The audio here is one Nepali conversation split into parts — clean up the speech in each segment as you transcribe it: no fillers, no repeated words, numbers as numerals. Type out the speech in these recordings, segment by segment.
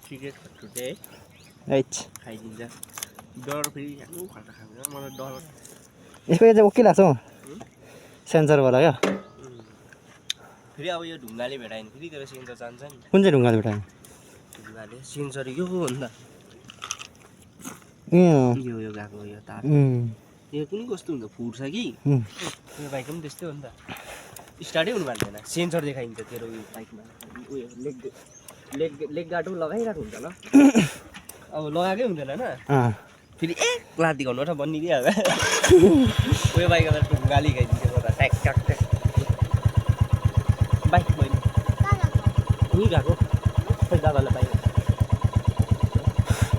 सिगरेट छुट्टै खाइदिन्छ डर फेरि खर्च खान्छ मलाई डर यसको चाहिँ ओके लाग्छ सेन्सरवाला क्या फेरि अब यो ढुङ्गाले भेटायो भने फेरि तेरो सेन्सर जान्छ नि कुन चाहिँ ढुङ्गाले भेटायो ढुङ्गाले सेन्सर यो भन्दा यो गएको यो तार यो कुनै कस्तो हुन्छ फुट्छ कि यो बाइक पनि त्यस्तै हो नि त स्टार्टै हुनु पर्दैन सेन्सर देखाइन्छ तेरो उयो बाइकमा उयो लेग गार्ड लगाइरहेको हुन्छ ल अब लगाएकै हुँदैन होइन फेरि लादी घन्नु र बनिदिइहाल्छ उयो बाइक त ढुङ्गाले खाइदिन्छ एउटा ट्याक ट्याक ट्याक बाइक मैले उहीँ गएको खै दादालाई बाइक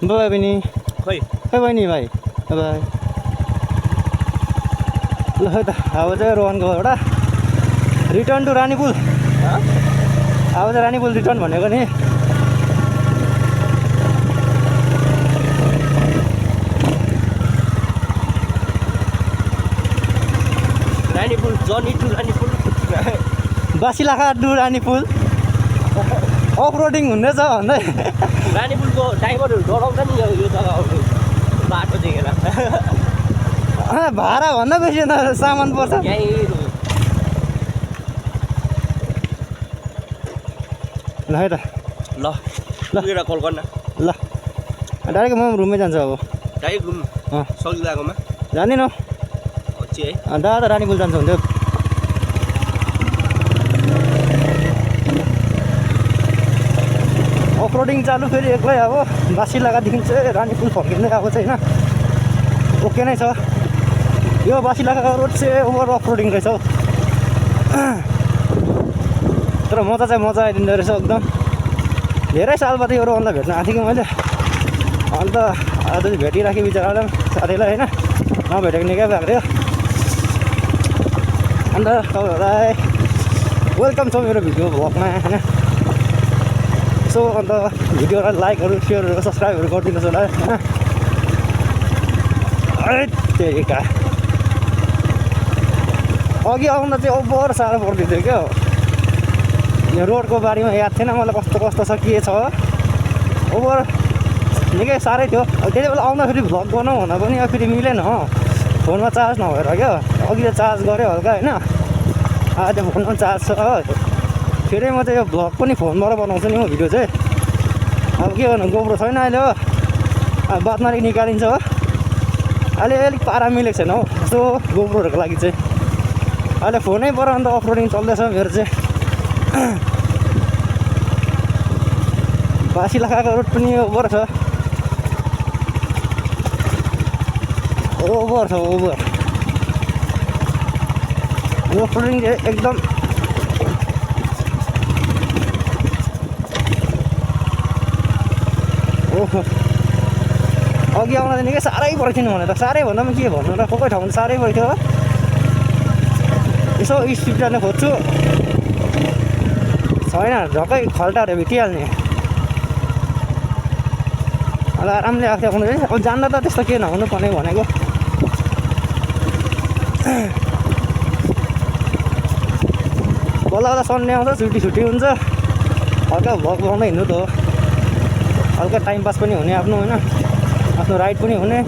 बाई बहिनी खै बहिनी भाइ बाई ल खै त अब चाहिँ रोहनको एउटा रिटर्न टु रानीपुल अब चाहिँ रानीपुल रिटर्न भनेको नि रानीपुल जर्नी टु रानीपुल बासिलाखा टु रानीपुल अफ रोडिङ हुँदैछ भन्दै रानीपुलको ड्राइभरहरू डराउँछ नि यो जग्गा बाटो देखेर भाडा भन्दा बेसी सामान पर्छ ल है त ल ल कल गर्न ल डाइरेक्ट म रुममै जान्छु अब डाइरेक्ट रुम सजिलोमा जान्दिनँ पछि है दादा रानीपुल जान्छ हुन्थ्यो अफ रोडिङ चालु फेरि एक्लै अब बासिलाखादेखि चाहिँ रानीपुल फर्किँदै आएको चाहिँ होइन ओके नै छ यो बासिलाखा रोड चाहिँ ओभर अफ रोडिङ रहेछ हौ तर मजा चाहिँ मजा आइदिँदो रहेछ एकदम धेरै साल बाद यो रोहनलाई भेट्न आएको थिएँ कि मैले अन्त आज भेटिराखेँ बिचरालाई साथीलाई होइन नभेटेको निकै भएको थियो अन्त तपाईँहरूलाई वेलकम छ मेरो भिडियो भ्लगमा होइन सो अन्त भिडियोलाई लाइकहरू सेयरहरू सब्सक्राइबहरू गरिदिनुहोस् होला होइन त्यही का अघि आउँदा चाहिँ ओभर साह्रो पर्दैथ्यो क्या यो रोडको बारेमा याद थिएन मलाई कस्तो कस्तो छ के छ ओभर निकै साह्रै थियो त्यति बेला आउँदाखेरि भ्लग बनाऊ भन्दा पनि अब फेरि मिलेन फोनमा चार्ज नभएर क्या अघि त चार्ज गऱ्यो हल्का होइन त्यो फोनमा चार्ज छ फेरि म चाहिँ यो भ्लग पनि फोनबाट बनाउँछु नि म भिडियो चाहिँ अब के गर्नु गोप्रो छैन अहिले हो अब बादमारी निकालिन्छ हो अहिले अलिक पारा मिलेको छैन हौ यस्तो गोप्रोहरूको लागि चाहिँ अहिले फोनै पर अन्त अफ रोडिङ चल्दैछ मेरो चाहिँ बासिलाखाको रोड पनि ओभर छ ओभर अफ रोडिङ चाहिँ एकदम ओहो अघि आउन त निकै साह्रै पर्थ्यो नि भने त साह्रै भन्दा पनि के भन्नु र कोही ठाउँमा साह्रै पर्थ्यो यसो स्पिड जान खोज्छु छैन झक्कै खल्टाहरू भेटिहाल्ने अब आरामले आएको थियो अब जान्दा त त्यस्तो के नहुनु पर्ने भनेको बल्ल बल्ल सन्डे आउँछ छुट्टी हुन्छ हल्का भ्लग बनाउँदै हिँड्नु त हो हल्का टाइम पास पनि हुने आफ्नो होइन आफ्नो राइड पनि हुने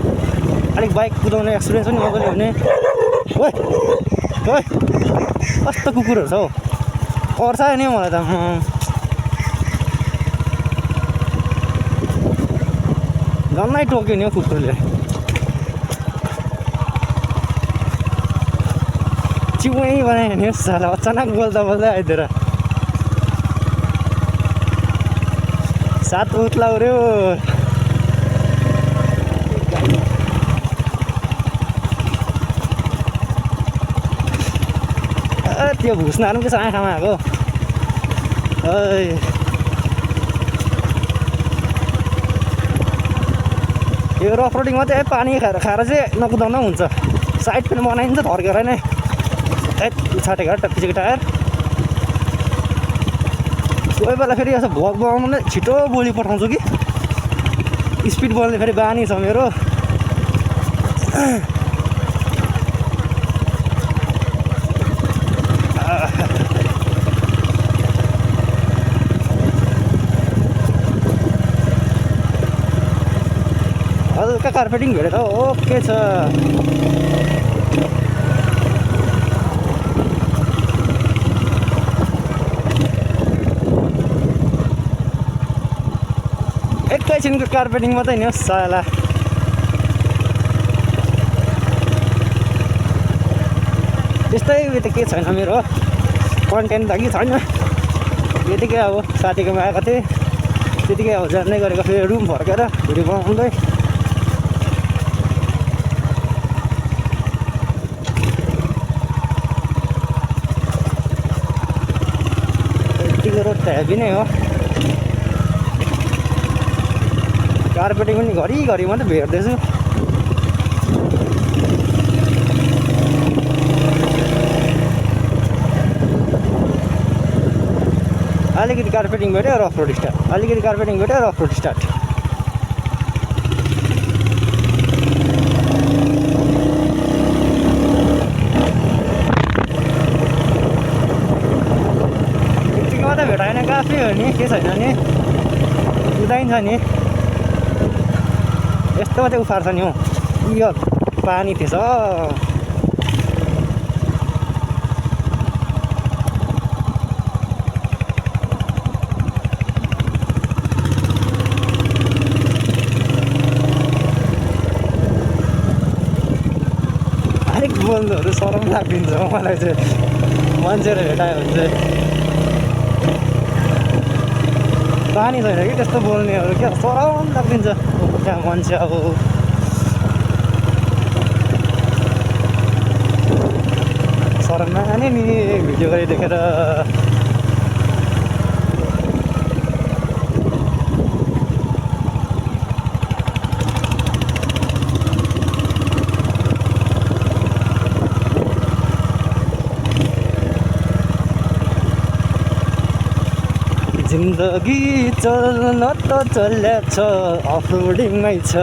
अलिक बाइक कुदाउने एक्सपिरियन्स पनि मजाले हुने ओइ कस्तो कुकुरहरू छ हौ पर्छ नि मलाई त झन्नै टोक्यो नि हौ कुकुरले चिउै बनायो नि साला अचानक बोल्दा आइदिएर सात उठ्ला उऱ्यो त्यो भुस्नाहरू पनि के छ आँखामा आएको यो रफ रोडिङमा चाहिँ पानी खाएर चाहिँ नकुदाउनु हुन्छ साइड पनि बनाइन्छ धर्केर नै छाटेको टप्पीको टायर कोही बेला फेरि यसो भ्लग बनाउनु नै छिटो बोली पठाउँछु कि स्पिड बोल्ने फेरि बानी छ मेरो कार्पेटिङ भेटेर ओके छ। एकैछिनको कार्पेटिङ मात्रै नि हो साला। त्यस्तै उयो त के छैन मेरो कन्टेन्ट त कि छैन। त्यतिकै अब साथीकोमा आएको थिएँ त्यतिकै अब जान्दै गरेको फेरि रुम फर्केर भिडियो बनाउँदै। यतिको रोड त हेभी नै हो। कार्पेटिङ पनि घरिघरि मात्रै भेट्दैछु। अलिकति कार्पेटिङ भेट्यो रफ रोड स्टार्ट, अलिकति कार्पेटिङ भेट्यो रफ रोड स्टार्ट। यतिको मात्रै भेटाएन काफी हो नि, के छैन नि, उदाइन्छ नि। यस्तो मात्रै उफार्छ नि हौ। यो पानी थिएछ बोल्नुहरू सरम लाग्दिन्छ मलाई चाहिँ मान्छेहरू भेटायो भने चाहिँ। बानी छैन कि त्यस्तो बोल्नेहरू क्या, सरम लाग्दिन्छ त्यहाँ मान्छे। अब सरम नानी नि भिडियो गरिदेखेर। जिन्दगी चल्न त चल्छ अफरोडिङमै छ।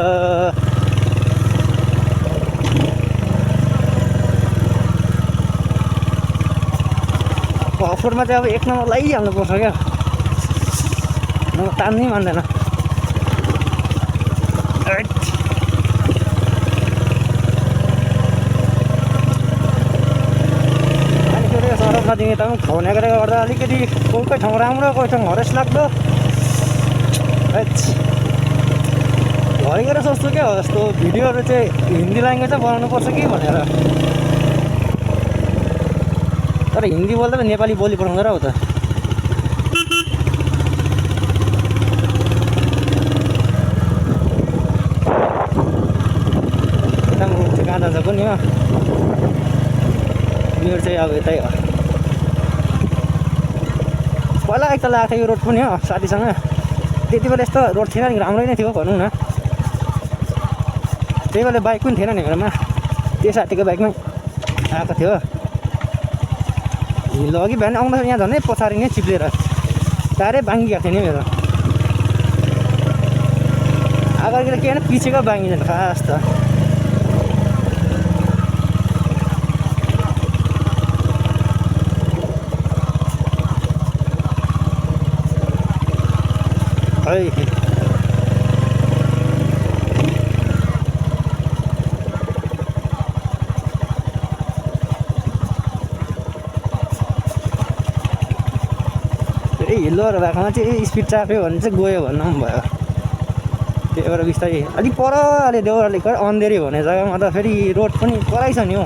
अफरोडमा चाहिँ अब एक नम्बर लगाइहाल्नुपर्छ क्या, तान्नै मान्दैन। नदिने त खनेकोले गर्दा अलिकति कोही ठाउँ राम्रो कोही ठाउँ हरेस लाग्दो। भइगएर सोच्छु क्या यस्तो भिडियोहरू चाहिँ हिन्दी ल्याङ्ग्वेजै बनाउनुपर्छ कि भनेर। तर हिन्दी बोल्दा त नेपाली बोली पठाउँदो र हो त। कहाँ जान्छ कुनि हो मेरो चाहिँ अब यतै हो। पहिला एकताल आएको थियो यो रोड पनि हो साथीसँग, त्यति बेला यस्तो रोड थिएन नि, राम्रै नै थियो भनौँ न। त्यही बेला बाइक पनि थिएन नि मेरोमा, त्यो साथीको बाइकमै आएको थियो। हिलो अघि बिहान आउँदा यहाँ झन् पछाडि नै चिप्लेर टाढै बाङ्गिएको थियो नि मेरो। अगाडिको के होइन पछिको बाङ्गिँदैन खास त। है फेरि हिलोहरू भएकोमा चाहिँ स्पिड चाप्यो भने चाहिँ गयो भन्नु पनि भयो। त्यही भएर बिस्तारै अलिक पर अलि देउराली अन्धेरी भन्ने जग्गामा त फेरि रोड पनि परै छ नि हौ।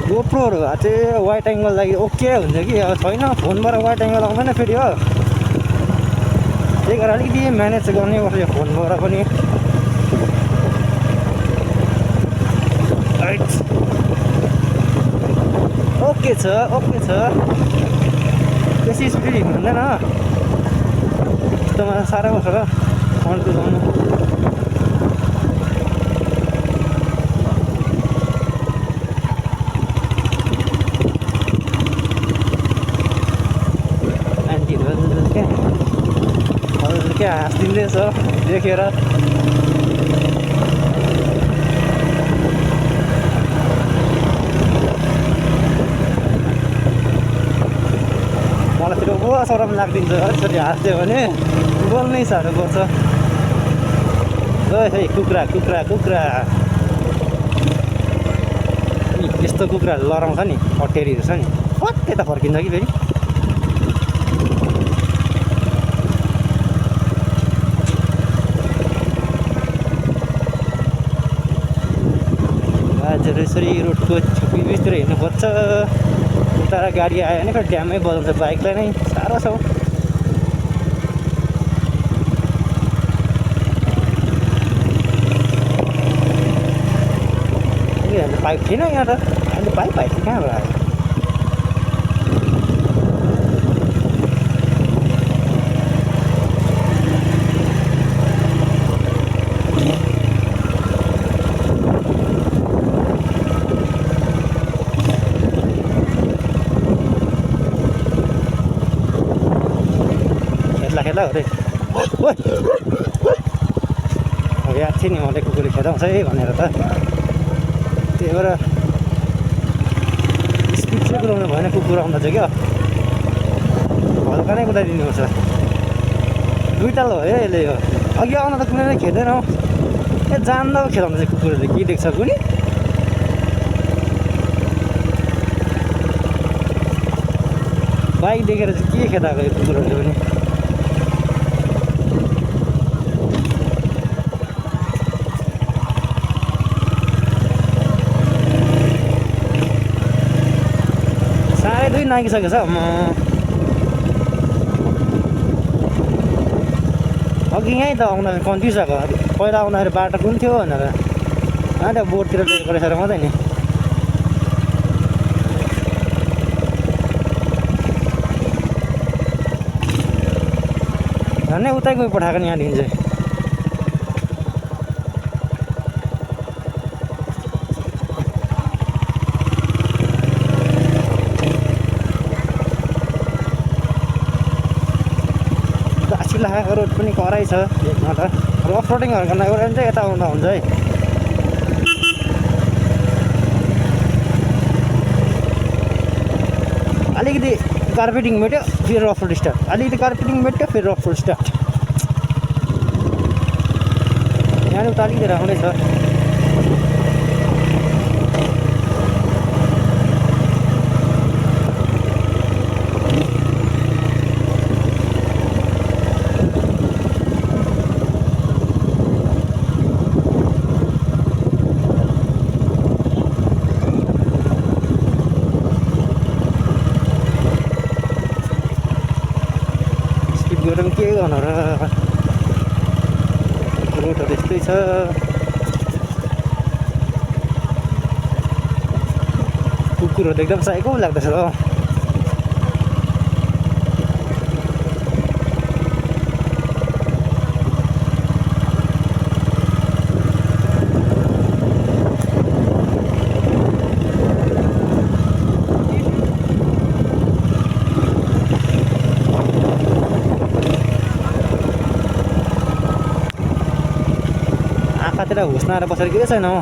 गोप्रोहरू भए चाहिँ वाइड एङ्गल लागि ओके हुन्छ कि, अब छैन फोनबाट वाइड एङ्गल आउँदैन फेरि हो। त्यही कारण अलिकति म्यानेज गर्नै पर्छ यो फोनबाट पनि। ओके छ ओके छ, बेसी स्पिड हिँड्नु हुँदैन यस्तोमा, साह्रो पर्छ र फोन कुदाउनु। क्या हाँसिदिँदैछ देखेर। सरम लाग्दिन्छ अलिकति हाँस्यो भने बोल्नै साह्रो पर्छ। है कुखुरा कुखुरा कुखुरा यस्तो कुखुराहरू लडाउँछ नि अटेरीहरू छ नि कति त फर्किन्छ कि फेरि। बाजेर यसरी रोडको बिचतिर हिँड्नुपर्छ। उता गाडी आयो भने फेरि ड्यामै बजाउँछ बाइकलाई नै साह्रो छ। अहिले पाइप थिएन यहाँ त, अहिले पाइप थियो कहाँबाट आयो। खेला हो रे याद थियो नि मैले कुकुरले खेदाउँछ है भनेर त, त्यही भएर स्पिड चाहिँ कुदाउनु भएन। कुकुर आउँदा चाहिँ क्या हल्का नै कुदाइदिनुपर्छ। दुईताल हो है यसले। यो अघि आउँदा त कुनै नै खेद्दैन ए जान्दा खेदाउँदा चाहिँ कुकुरहरूले के देख्छ कुनी। बाइक देखेर चाहिँ के खेदाएको यो कुकुरहरूले पनि। नागिसकेको छ म अघि यहीँ त आउँदा कन्फ्युज भएको। पहिला आउँदाखेरि बाटो कुन थियो भनेर अहिले बोर्डतिर लेखेको रहेछ मात्रै नि। झन्डै उतै गइ पठाएको नि यहाँदेखि चाहिँ। रोड पनि कराइ छ एकमा त। अफ रोडिङहरूको लागि चाहिँ यता आउँदा हुन्छ है। अलिकति कार्पेटिङ मेट्यो फेरि अफ रोड स्टार्ट, अलिकति कार्पेटिङ मेट्यो फेरि अफ रोड स्टार्ट। यहाँ उता अलिकति राम्रै छ। के गर्नु र रोडहरू यस्तै छ। कुकुरहरू एकदम साइको लाग्दछ र आँखातिर हुस्नाएर बसेर केही छैन हौ।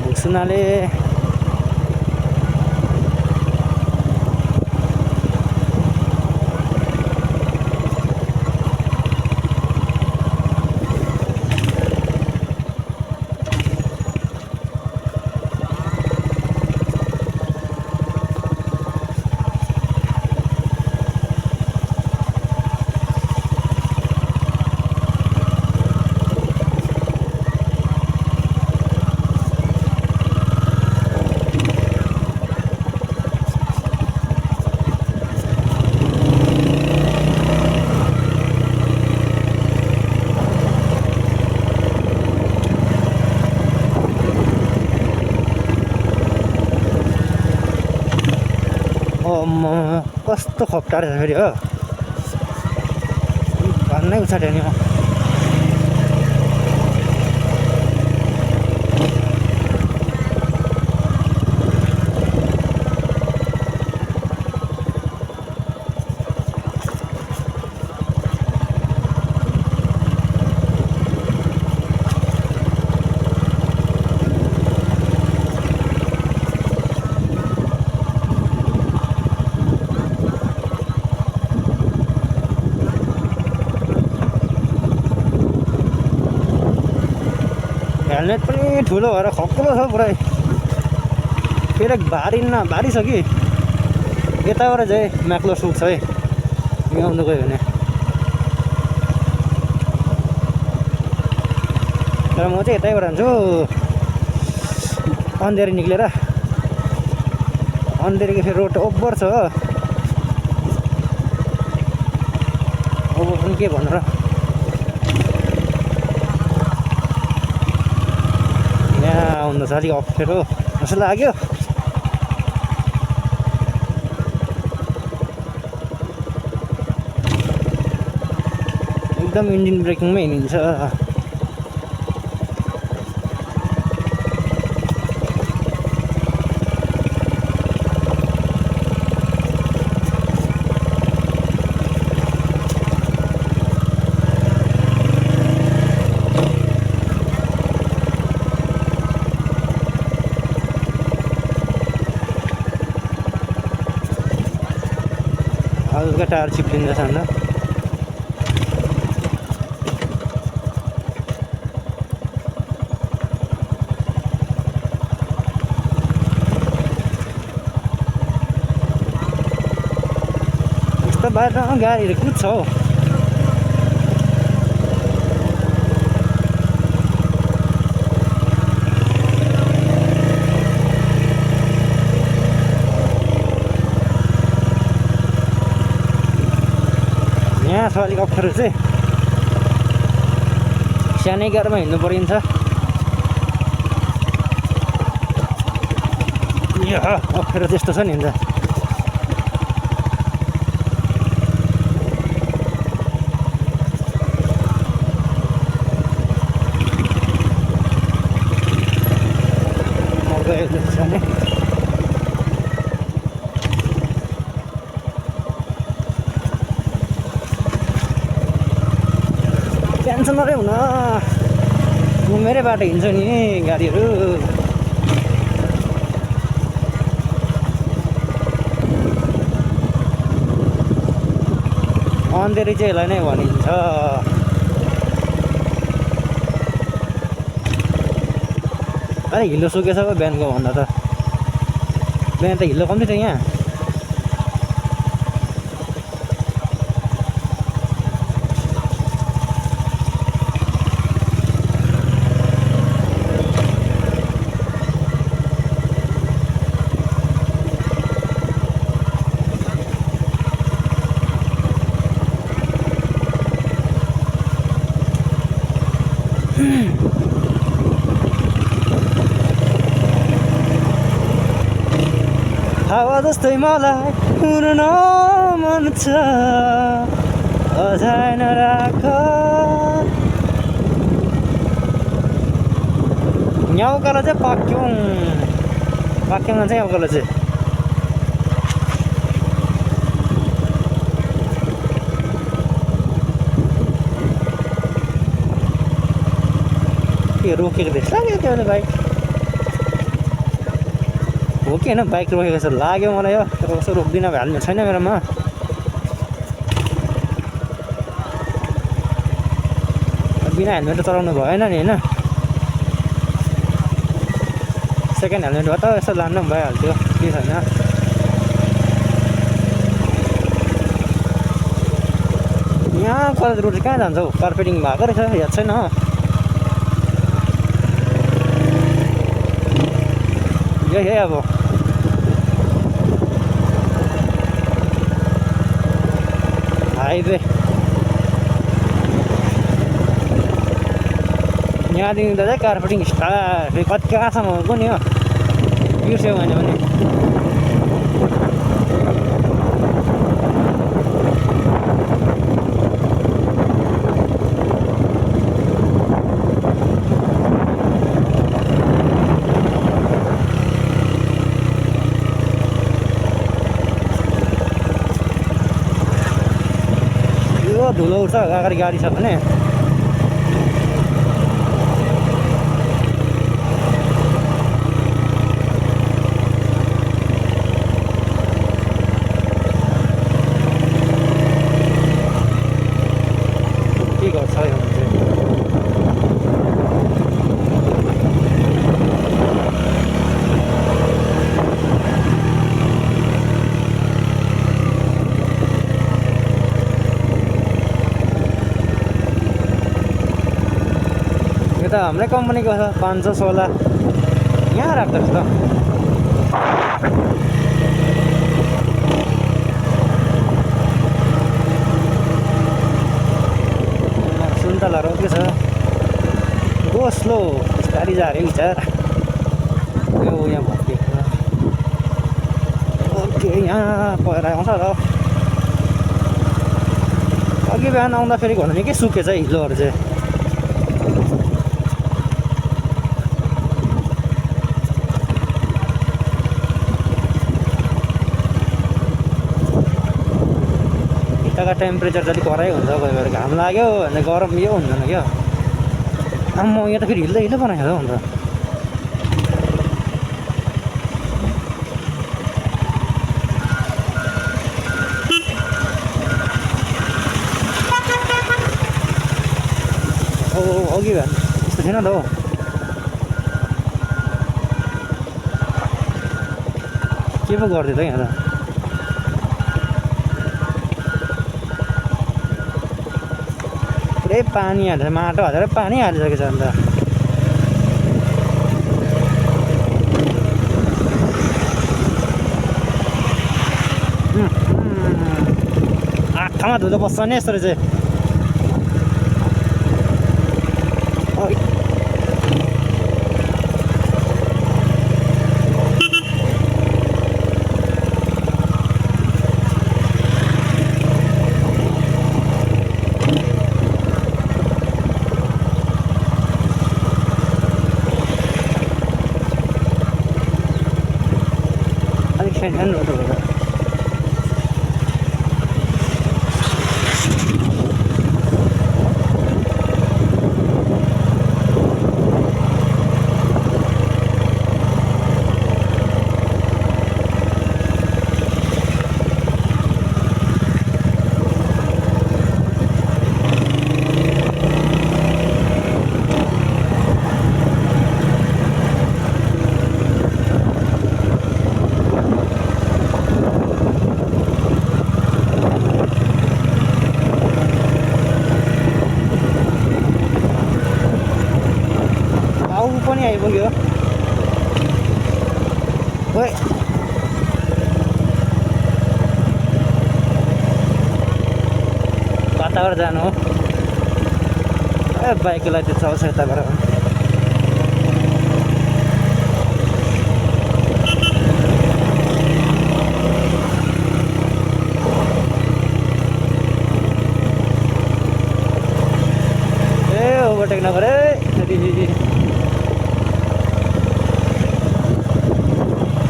हुस्नाले कस्तो खप्टा रहेछ फेरि हो। भन्नै उछाट्यो नि हेलमेट पनि ठुलो भएर खक्कुलो छ पुरै फेरि भारी छ कि यताबाट चाहिँ म्याक्लो सुक्छ है मिलाउनु गयो भने तर म चाहिँ यतैबाट जान्छु अन्धेरी निक्लेर अन्धेरीको फेरि रोड ओभर छ हो ओभर पनि के भन्नु र यहाँ आउनु छ अलिक अप्ठ्यारो जस्तो लाग्यो एकदम इन्जिन ब्रेकिङमै हिँडिन्छ हल्का टायर चिप्लिँदैछ अन्त यस्तो बाटोमा गाडीहरू कुद्छ हौ यहाँ छ अलिक अप्ठ्यारो चाहिँ सानै गाडीमा हिँड्नु परिन्छ अप्ठ्यारो त्यस्तो छ नि अन्त टेन्सन नरै हुन म मेरै बाटो हिँड्छु नि गाडीहरू अन्धेरी चाहिँ यसलाई नै भनिन्छ अरे हिलो सुकेछ पो बिहानको भन्दा त बिहान त हिलो कम्ती थियो यहाँ हावा जस्तै मलाई उड्न मन छ अझै नराख यहाँ उकालो चाहिँ पाक्योङमा चाहिँ उकालो चाहिँ के रोकेको रहेछ लाग्यो त्यो बाइक हो कि होइन बाइक रोकेको जस्तो लाग्यो मलाई हो तर कस्तो रोक्दिनँ हेलमेट छैन मेरोमा बिना हेलमेट चलाउनु भएन नि होइन सेकेन्ड हेलमेट भए त यसो लानु पनि भइहाल्थ्यो के छैन यहाँ कलेज रोड कहाँ जान्छ हौ कार्पेटिङ भएको रहेछ याद छैन हो यही है अब हाइवे यहाँदेखि त चाहिँ कार्पेटिङ स्टार्ट कति कहाँसम्म हो नि हो बिर्स्यो भने पनि धुलो उठ्छ अगाडि गाडी छ भने के गर्छ यो यो त हाम्रै कम्पनीको छ 516 यहाँ राख्दो रहेछ त सुन्तलाहरू के छ गो स्लो बिस्तारी जा अरे विचार यो यहाँ भत्किएको ओके यहाँ पहिरो आउँछ र अघि बिहान आउँदाखेरि भन्नु निकै सुकेछ है हिलोहरू चाहिँ यताको टेम्परेचर जति कराइ हुन्छ कोही बेला घाम लाग्यो भने गरम यो हुँदैन क्या आम्म यहाँ त फेरि हिल्दै हिल्दै बनाएको छ अन्त अघि भए यस्तो थिएन त हौ के पो गरिदियो त यहाँ त पुरै पानी हालेर माटो हालेर पानी हालिसकेछ अन्त आँखामा धुलो बस्छ नि यस्तो रहेछ सानो रोड हो पनि आइपुग्यो ओइ कताबाट जानु हो ए बाइकलाई त्यो चल्छ यताबाट ए ओभरटेक नगरे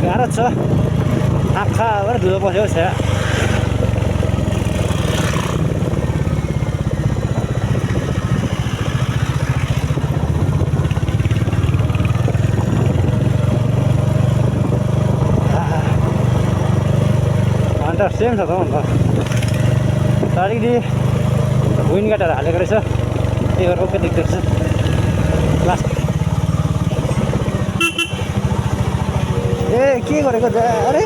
गाह्रो छ आँखाबाट धुलो पस्यो छ अन्त सेम छ त अन्त अलिकति विन्ड गार्डहरू हालेको रहेछ त्यही भएर ओके देख्दो रहेछ लास्ट ए के गरेको अरे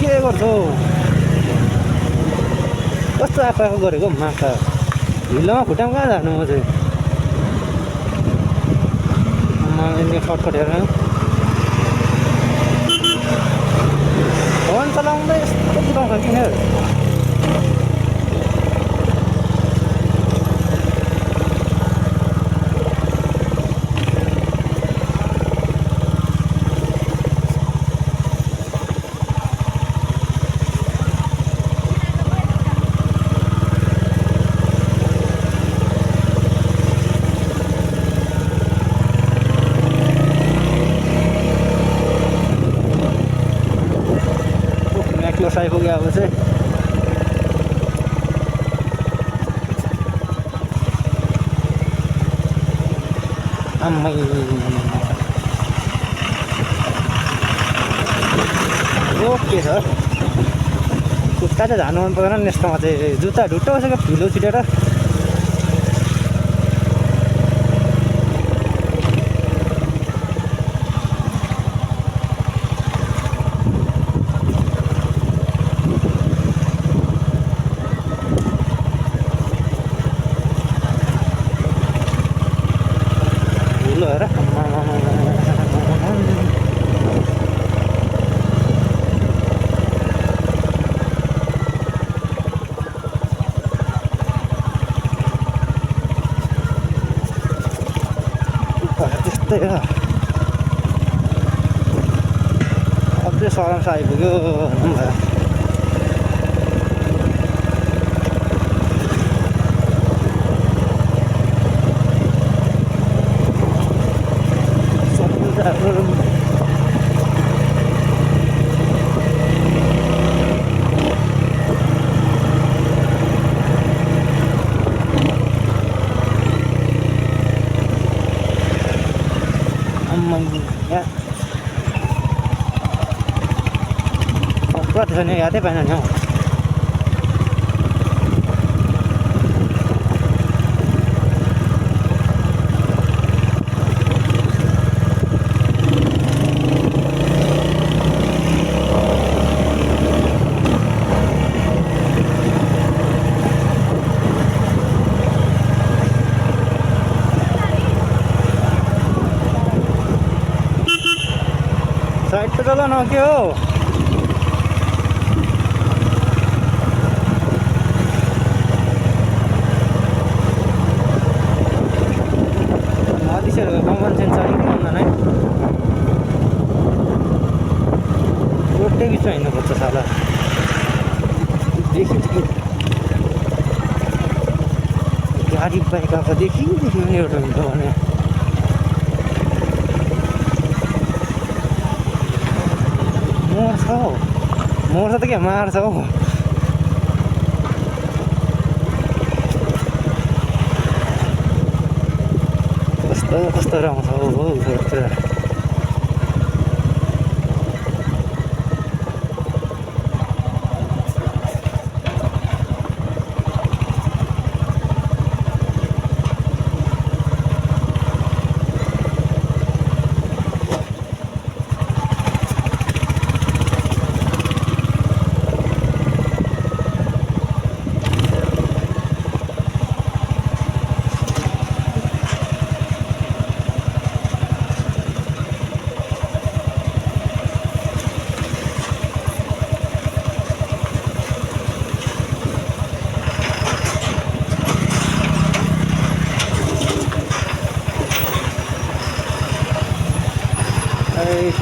के गर्छौ कस्तो आँखा गरेको माछा हिलोमा खुट्टामा कहाँ जानु म चाहिँ खटखटेर फोन चलाउँदै यस्तो कुदाउँछ किन आइपुग्यो अब चाहिँ आम्मै ओके छ खुट्टा चाहिँ झार्नु मन पर्दैन नि यस्तोमा चाहिँ जुत्ता ढुट्टो बसेको फिलो छिटेर ठुलो हेर त्यस्तै हो अझै सरमसा आइपुग्यो भनौँ भयो त्यसो भने यादै पाएन नि हौ साइड त चल न के हो कमन सेन्स अलिक भन्दा नै रोडै बिचमा हिँड्नुपर्छ साला देखि गाडी बाइक आएको देखि एउटा हुन्छ भने मर्छ त क्या मार्छ हौ कस्तो आउँछ हौ घरतिर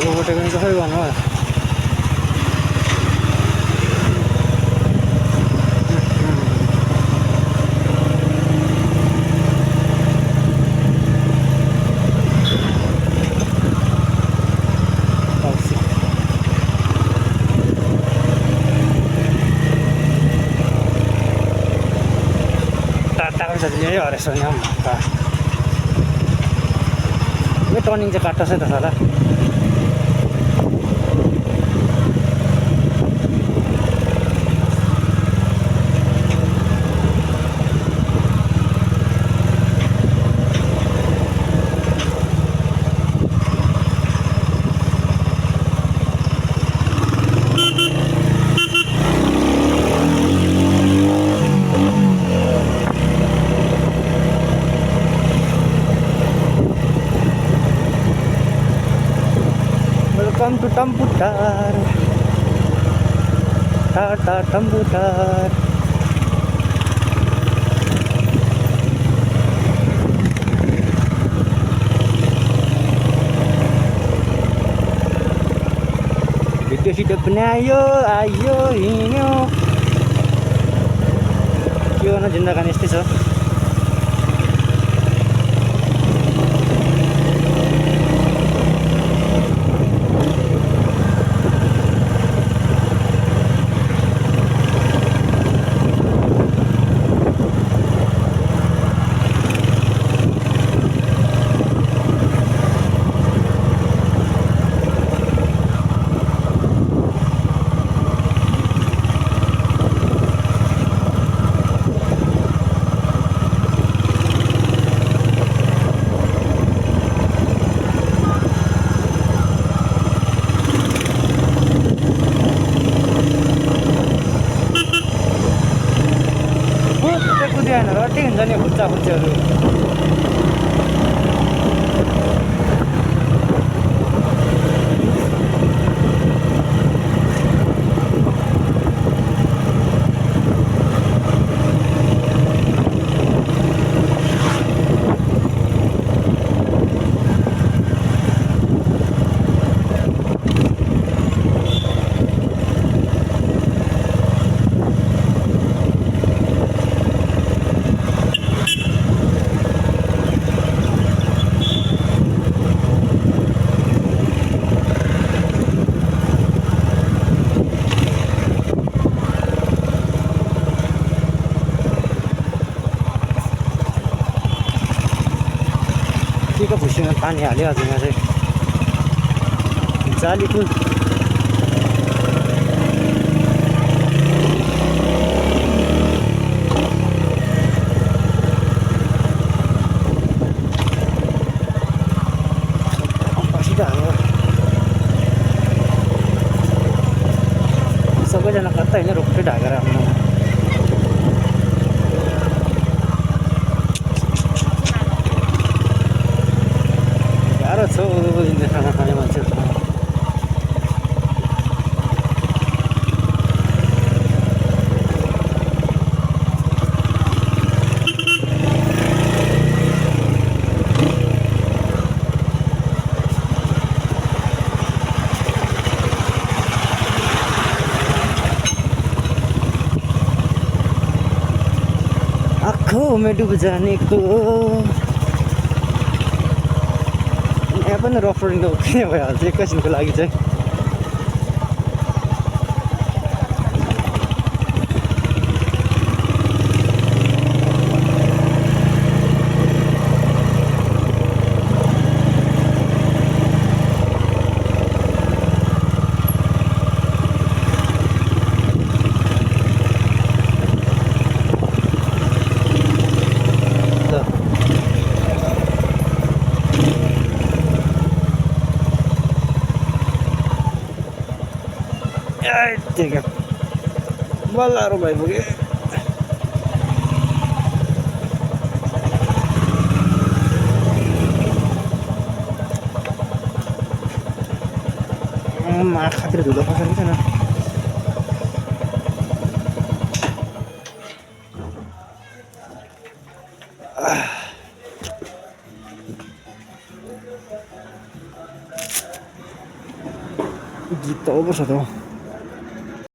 overtaking कसरी गर्नु हो टाढो छ यही हरेछ नि यो टर्निङ चाहिँ काट्छ है त साला Welcome to Tamputar, Tata Tamputar. Video sudah penayo, ayo ini. Kyo na jendakan este so. रट्टी हुन्छ नि खुच्चा खुच्चीहरू के को भुसीमा पानी हाल्यो आज यहाँ चाहिँ जाली पुल सबैजना कता होइन रोक्दै ढाकेर आफ्नो गाह्रो छ हिँड्ने खाना खाने मान्छेहरू आँखों में डूब जाने को यहाँ पनि रफ रोडिङ किन भइहाल्छ एकैछिनको लागि चाहिँ ठीक है बल्ल भाइ पुगे आँखातिर धुलो खसेको छैन गीत त ओभर छ त